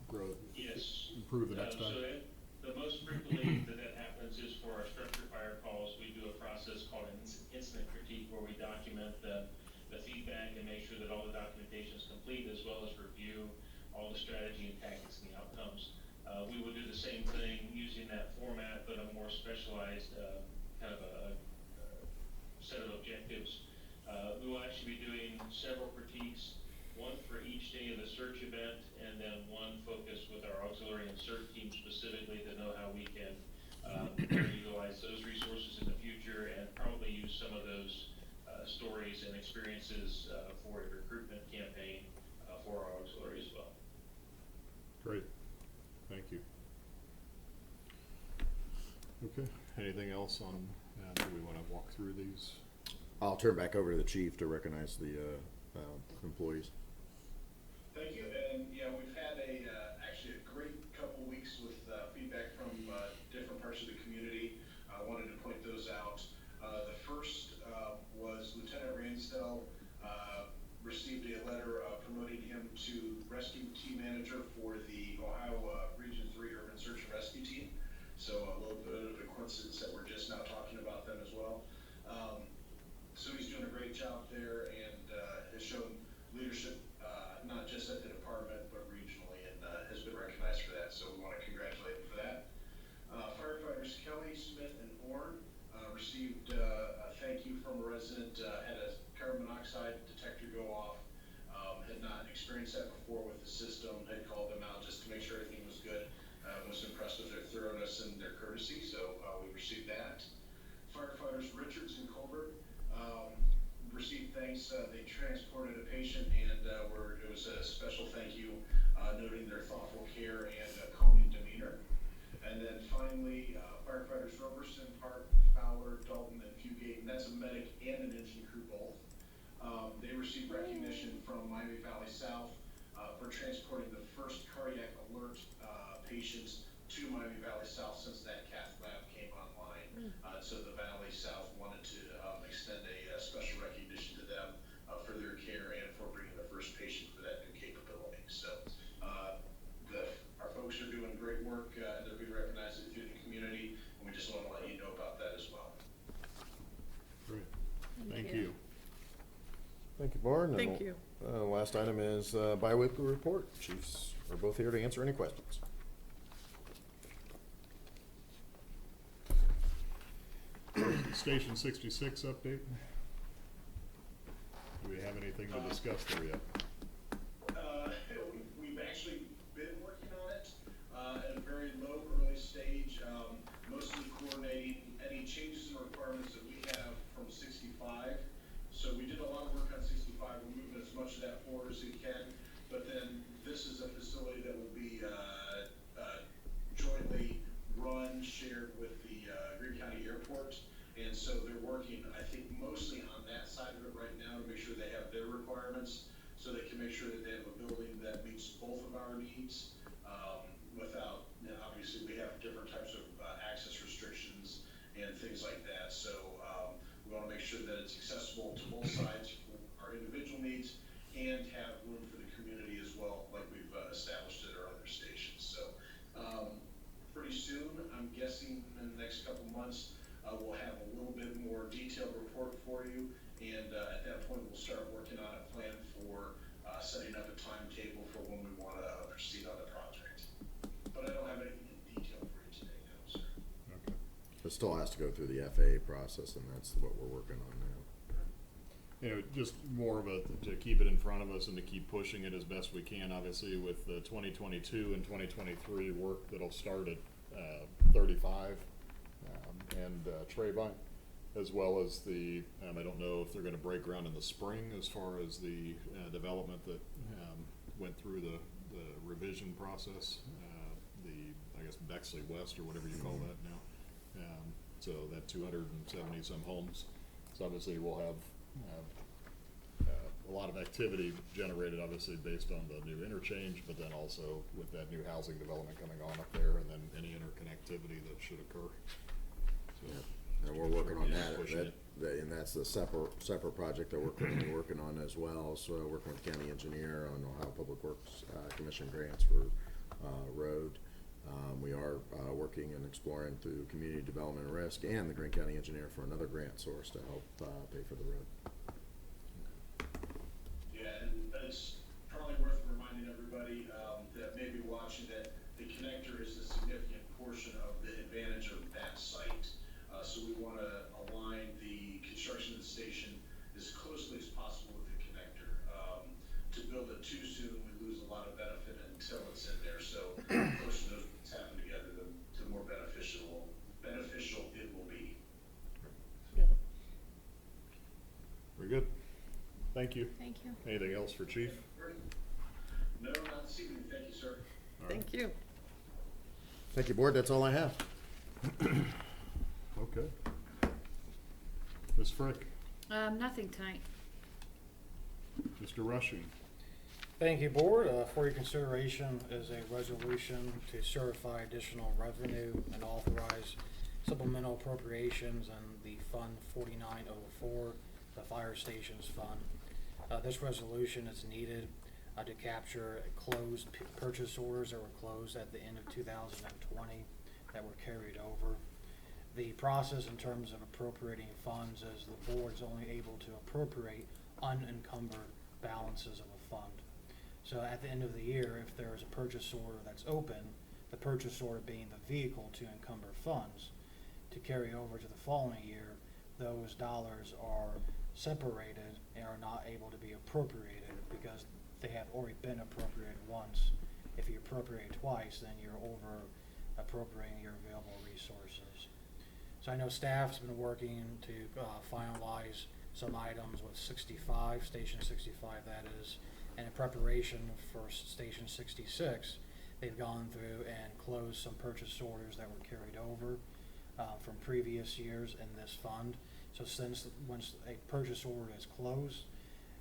Speaker 8: grow,
Speaker 12: Yes.
Speaker 8: improve the next time?
Speaker 12: So the most frequently that happens is for our structure fire calls. We do a process called an incident critique, where we document the feedback and make sure that all the documentation is complete, as well as review all the strategy and tactics and the outcomes. We will do the same thing using that format, but a more specialized kind of a set of objectives. We will actually be doing several critiques, one for each day of the search event, and then one focused with our auxiliary and search team specifically to know how we can utilize those resources in the future, and probably use some of those stories and experiences for a recruitment campaign for our auxiliary as well.
Speaker 8: Great, thank you. Okay, anything else on, do we want to walk through these?
Speaker 2: I'll turn back over to the chief to recognize the employees.
Speaker 10: Thank you, and yeah, we've had actually a great couple weeks with feedback from different parts of the community. I wanted to point those out. The first was Lieutenant Ransdell received a letter promoting him to rescue team manager for the Ohio Region 3 Urban Search and Rescue Team. So a little bit of a coincidence that we're just now talking about them as well. So he's doing a great job there, and has shown leadership not just at the department but regionally, and has been recognized for that. So we want to congratulate him for that. Firefighters Kelly, Smith, and Orr received a thank you from a resident. Had a carbon monoxide detector go off. Had not experienced that before with the system. Had called them out just to make sure everything was good. Was impressed with their thoroughness and their courtesy. So we received that. Firefighters Richards and Colbert received thanks. They transported a patient, and it was a special thank you noting their thoughtful care and calming demeanor. And then finally, firefighters Roberson, Hart, Fowler, Dalton, and Fugate, and that's a medic and an engine crew both. They received recognition from Miami Valley South for transporting the first cardiac alert patients to Miami Valley South since that cath lab came online. So the Valley South wanted to extend a special recognition to them for their care and for bringing the first patient for that new capability. So our folks are doing great work, and they're being recognized through the community, and we just want to let you know about that as well.
Speaker 8: Great. Thank you.
Speaker 2: Thank you, Bart.
Speaker 3: Thank you.
Speaker 2: Last item is bi-weekly report. Chiefs are both here to answer any questions.
Speaker 8: Station 66 update. Do we have anything to discuss there yet?
Speaker 10: We've actually been working on it at a very low early stage, mostly coordinating any changes and requirements that we have from 65. So we did a lot of work on 65. We're moving as much of that forward as we can. But then this is a facility that will be jointly run, shared with the Greene County Airport. And so they're working, I think, mostly on that side of it right now to make sure they have their requirements, so they can make sure that they have a building that meets both of our needs without, obviously we have different types of access restrictions and things like that. So we want to make sure that it's accessible to both sides for our individual needs and have room for the community as well, like we've established at our other stations. So pretty soon, I'm guessing in the next couple months, we'll have a little bit more detailed report for you, and at that point we'll start working on a plan for setting up a timetable for when we want to proceed on the project. But I don't have anything in detail for you today, no, sir.
Speaker 8: Okay.
Speaker 2: It still has to go through the FAA process, and that's what we're working on now.
Speaker 8: You know, just more of to keep it in front of us and to keep pushing it as best we can, obviously with the 2022 and 2023 work that'll start at 35 and Trebine, as well as the, I don't know if they're going to break ground in the spring as far as the development that went through the revision process, I guess Bexley West or whatever you call that now. So that 270 some homes. So obviously we'll have a lot of activity generated, obviously based on the new interchange, but then also with that new housing development coming on up there, and then any interconnectivity that should occur. So,
Speaker 2: And we're working on that,
Speaker 8: pushing it.
Speaker 2: and that's the separate project that we're currently working on as well. So working with the county engineer on Ohio Public Works Commission grants for road. We are working and exploring through community development and risk and the Greene County engineer for another grant source to help pay for the road.
Speaker 10: Yeah, and it's probably worth reminding everybody that may be watching that the connector is a significant portion of the advantage of that site. So we want to align the construction of the station as closely as possible with the connector. To build it too soon, we lose a lot of benefit until it's in there. So the closer those things happen together, the more beneficial it will be.
Speaker 3: Yeah.
Speaker 8: Very good. Thank you.
Speaker 4: Thank you.
Speaker 8: Anything else for Chief?
Speaker 10: No, not this evening. Thank you, sir.
Speaker 3: Thank you.
Speaker 2: Thank you, board. That's all I have.
Speaker 8: Okay. Ms. Frick,
Speaker 1: Nothing tonight.
Speaker 8: Mr. Rushing.
Speaker 5: Thank you, Board. For your consideration is a resolution to certify additional revenue and authorize supplemental appropriations in the Fund 4904, the Fire Stations Fund. This resolution is needed to capture closed purchase orders that were closed at the end of 2020 that were carried over. The process in terms of appropriating funds is the board is only able to appropriate unencumbered balances of a fund. So at the end of the year, if there is a purchase order that's open, the purchase order being the vehicle to encumber funds, to carry over to the following year, those dollars are separated and are not able to be appropriated because they have already been appropriated once. If you appropriate twice, then you're over appropriating your available resources. So I know staff's been working to finalize some items with 65, Station 65 that is, And in preparation for Station 66, they've gone through and closed some purchase orders that were carried over from previous years in this fund. So since once a purchase order is closed,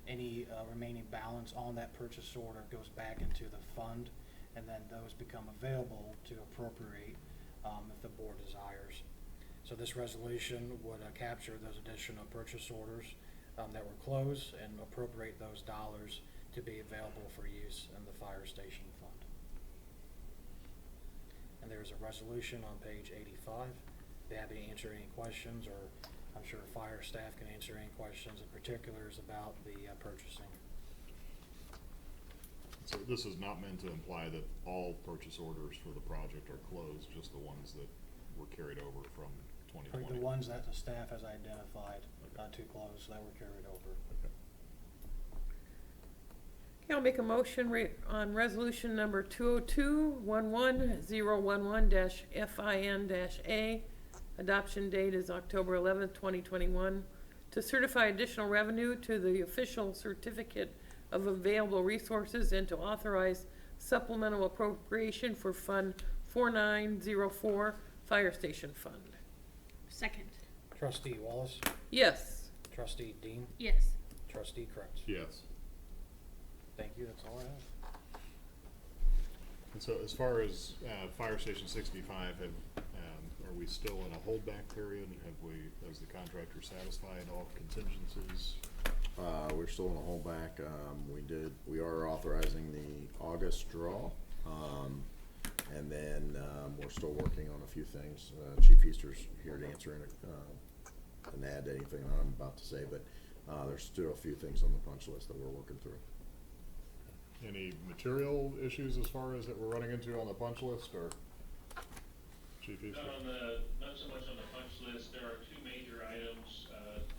Speaker 5: any remaining balance on that purchase order goes back into the fund, and then those become available to appropriate if the board desires. So this resolution would capture those additional purchase orders that were closed and appropriate those dollars to be available for use in the fire station fund. And there's a resolution on page 85. Be happy to answer any questions, or I'm sure fire staff can answer any questions in particulars about the purchasing.
Speaker 8: So this is not meant to imply that all purchase orders for the project are closed, just the ones that were carried over from
Speaker 5: For
Speaker 8: 2020?
Speaker 5: the ones that the staff has identified to close that were carried over.
Speaker 3: Okay, I'll make a motion on resolution number 202-11011-FIN-A. Adoption date is October 11th, 2021. To certify additional revenue to the official certificate of available resources and to authorize supplemental appropriation for Fund 4904 Fire Station Fund.
Speaker 4: Second.
Speaker 5: Trustee Wallace,
Speaker 3: Yes.
Speaker 5: Trustee Dean,
Speaker 4: Yes.
Speaker 5: Trustee Kretz.
Speaker 8: Yes.
Speaker 5: Thank you, that's all I have.
Speaker 8: And so as far as Fire Station 65, are we still in a holdback period? Has the contractor satisfied all contingencies?
Speaker 2: We're still in a holdback. We are authorizing the August draw. And then, we're still working on a few things. Chief Easter's here to answer and add anything that I'm about to say, but, there's still a few things on the punch list that we're working through.
Speaker 8: Any material issues as far as that we're running into on the punch list, or Chief Easter?
Speaker 12: Not so much on the punch list. There are two major items.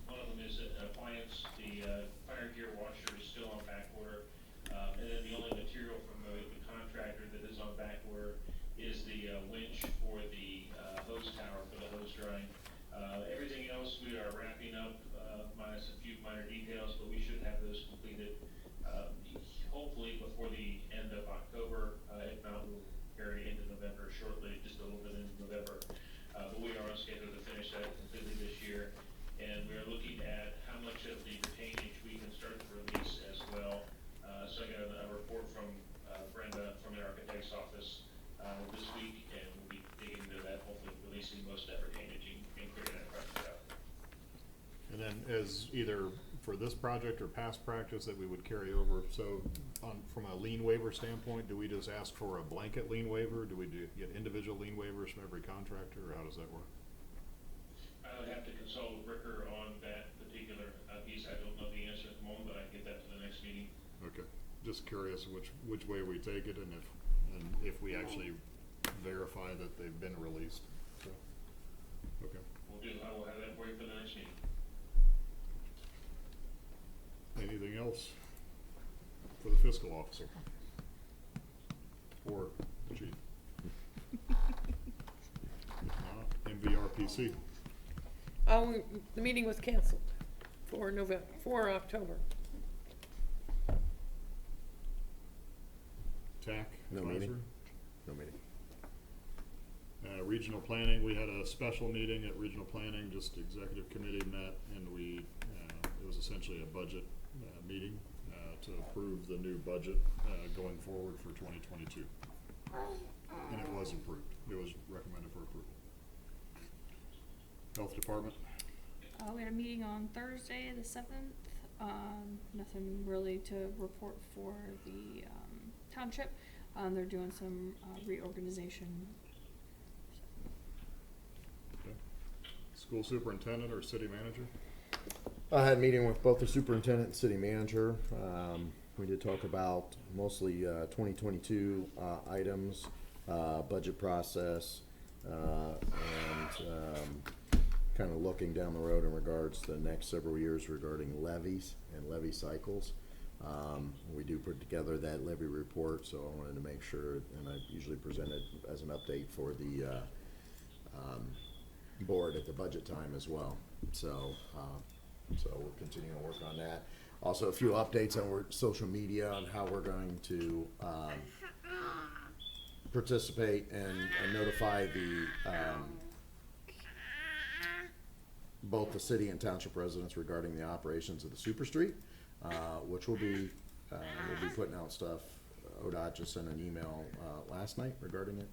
Speaker 12: One of them is an appliance. The fire gear washer is still on back order. And then the only material from the contractor that is on back order is the winch for the hose tower for the hose drying. Everything else we are wrapping up, minus a few minor details, but we should have those completed hopefully before the end of October. If not, we'll carry into November shortly, just a little bit into November. But we are on schedule to finish that completely this year. And we are looking at how much of the retainage we can start to release as well. So I got a report from Brenda from the architect's office this week, and we'll be digging into that, hopefully releasing most of that retainage and clearing that project out.
Speaker 8: And then as either for this project or past practice that we would carry over, so from a lien waiver standpoint, do we just ask for a blanket lien waiver? Do we get individual lien waivers from every contractor, or how does that work?
Speaker 12: I would have to consult with Ricker on that particular piece. I don't know the answer at the moment, but I can get that for the next meeting.
Speaker 8: Okay, just curious which way we take it, and if we actually verify that they've been released. So, okay.
Speaker 12: I will have that for you for the next meeting.
Speaker 8: Anything else for the fiscal officer or the chief? MVRPC.
Speaker 3: The meeting was canceled for October.
Speaker 8: TAC.
Speaker 2: No
Speaker 8: advisory?
Speaker 2: meeting. No meeting.
Speaker 8: Regional planning, we had a special meeting at regional planning, just executive committee met, and it was essentially a budget meeting to approve the new budget going forward for 2022. And it was approved. It was recommended for approval. Health Department.
Speaker 4: We had a meeting on Thursday, the 7th. Nothing really to report for the township. They're doing some reorganization.
Speaker 8: Okay. School superintendent or city manager?
Speaker 2: I had a meeting with both the superintendent and city manager. We did talk about mostly 2022 items, budget process, and kind of looking down the road in regards to the next several years regarding levies and levy cycles. We do put together that levy report, so I wanted to make sure, and I usually present it as an update for the board at the budget time as well. So we'll continue to work on that. Also, a few updates on our social media on how we're going to participate and notify the both the city and township residents regarding the operations of the Super Street, which we'll be putting out stuff. ODOT just sent an email last night regarding it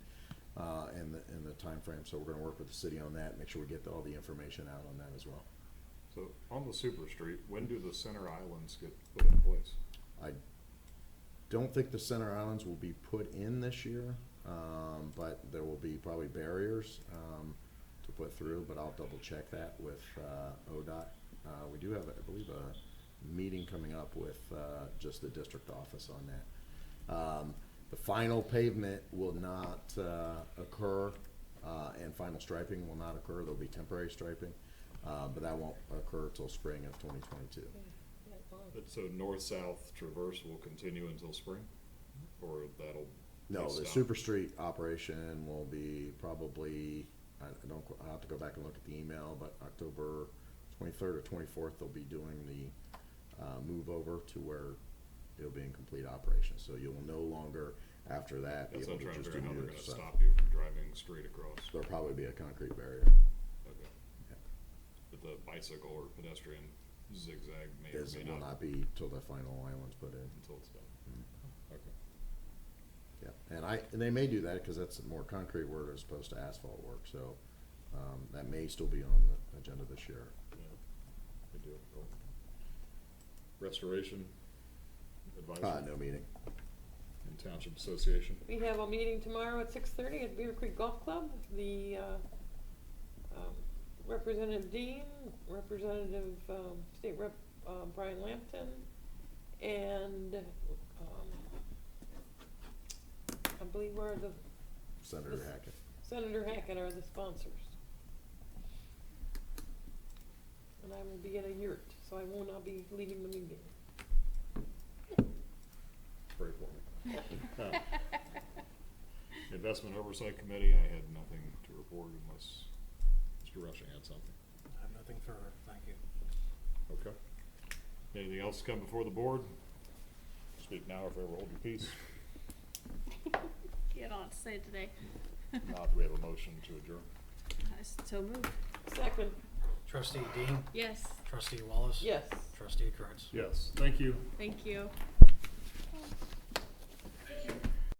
Speaker 2: and the time frame. So we're going to work with the city on that, make sure we get all the information out on that as well.
Speaker 8: So on the Super Street, when do the center islands get put in place?
Speaker 2: I don't think the center islands will be put in this year, but there will be probably barriers to put through, but I'll double check that with ODOT. We do have, I believe, a meeting coming up with just the district office on that. The final pavement will not occur, and final striping will not occur. There'll be temporary striping, but that won't occur till spring of 2022.
Speaker 8: But so north-south traverse will continue until spring, or that'll
Speaker 2: No,
Speaker 8: be
Speaker 2: the
Speaker 8: stopped?
Speaker 2: Super Street operation will be probably, I'll have to go back and look at the email, but October 23rd or 24th, they'll be doing the move over to where it'll be in complete operation. So you will no longer, after that, be
Speaker 8: That's
Speaker 2: able
Speaker 8: what I'm
Speaker 2: to
Speaker 8: trying to
Speaker 2: just
Speaker 8: figure
Speaker 2: do
Speaker 8: out how they're
Speaker 2: your
Speaker 8: gonna
Speaker 2: stuff.
Speaker 8: stop you from driving straight across.
Speaker 2: There'll probably be a concrete barrier.
Speaker 8: Okay.
Speaker 2: Yeah.
Speaker 8: But the bicycle or pedestrian zigzag may or may
Speaker 2: Will not be till the final island's put in.
Speaker 8: until it's done.
Speaker 2: Mhm.
Speaker 8: Okay.
Speaker 2: Yeah, and they may do that because that's more concrete work as opposed to asphalt work. So that may still be on the agenda this year.
Speaker 8: Yeah. Good deal. Cool. Restoration advisory
Speaker 2: No meeting.
Speaker 8: and Township Association.
Speaker 3: We have a meeting tomorrow at 6:30 at Beavercreek Golf Club. The Representative Dean, Representative State Rep Brian Lampton, and I believe we're the
Speaker 2: Senator Hackett.
Speaker 3: Senator Hackett are the sponsors. And I will be in a yurt, so I will not be leaving the meeting.
Speaker 8: Pray for me. Investment Oversight Committee, I had nothing to report unless Mr. Rushing had something.
Speaker 5: I have nothing further, thank you.
Speaker 8: Okay. Anything else to come before the board? Speak now or forever hold your peace.
Speaker 4: Get on to say it today.
Speaker 8: Now, do we have a motion to adjourn?
Speaker 4: So moved.
Speaker 3: Second,
Speaker 5: Trustee Dean,
Speaker 4: Yes,
Speaker 5: Trustee Wallace.
Speaker 3: yes.
Speaker 5: Trustee Kurtz.
Speaker 8: Yes, thank you.
Speaker 4: thank you.